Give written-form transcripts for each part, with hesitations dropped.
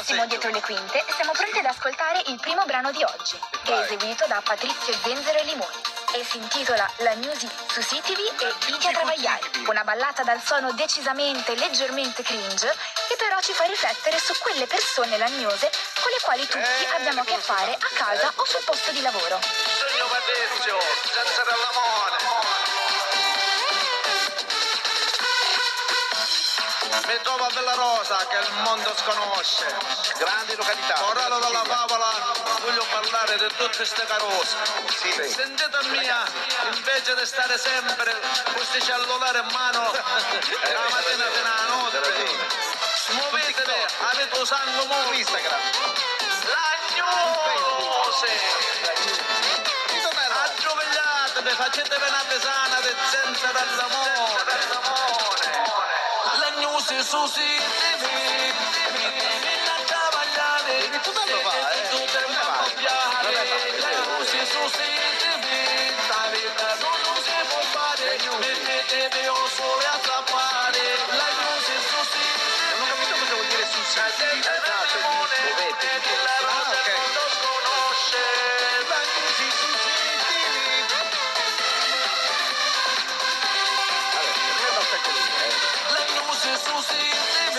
attimo dietro le quinte, siamo pronti ad ascoltare il primo brano di oggi, che è eseguito da Patrizio Zenzero e Limoni e si intitola La Music su CTV e Itia Travagliari, una ballata dal suono decisamente leggermente cringe che però ci fa riflettere su quelle persone lagnose con le quali tutti abbiamo a che fare a casa o sul posto di lavoro. Sogno Patrizio, Zenzero e Limoni. Mi trovo a Bella Rosa che il mondo sconosce. Grandi località. Morale dalla favola, voglio parlare di tutte queste carose. Sì. Sentite mia, invece di stare sempre con questi cellulari in mano, la mattina fino alla notte, muovetevi, avete un sangue Su molto. Instagram. Lagnose! Aggiuvegliatevi, facetevi una pesana di Zenzero e Limoni. Lagnosi su CTV, a Travagliari, tutte le copiare. Lagnosi su CTV, la vita non si può fare, mettetevi o sole a zappare. Lagnosi su CTV, Non ho capito cosa vuol dire su CTV. Muovete. la rosa non lo sconosce. Lagnosi su CTV. Vabbè, per me basta così, Lagnosi su CTV,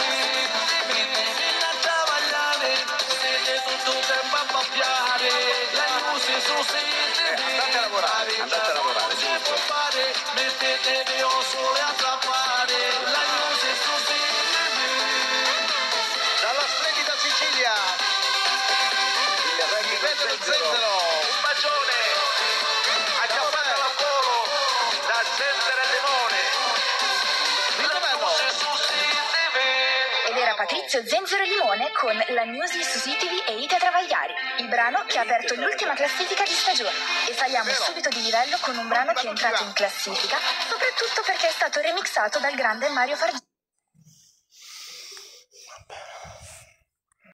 a Travagliari, siete tutto tempo a pappiare. Lagnosi su CTV, andate a lavorare, non si può fare, mettetevi o sole a zappare. Lagnosi su CTV. Dalla splendida Sicilia. Il Pedro Zenzero. Un bacione a cappello al volo da Zenzero e Limoni. Lagnosi su CTV. Ed era Patrizio Zenzero e Limone con La Music su CTV e Itia Travagliari, il brano che ha aperto l'ultima classifica di stagione. E saliamo subito di livello con un brano che è entrato in classifica, soprattutto perché è stato remixato dal grande Mario Fargini.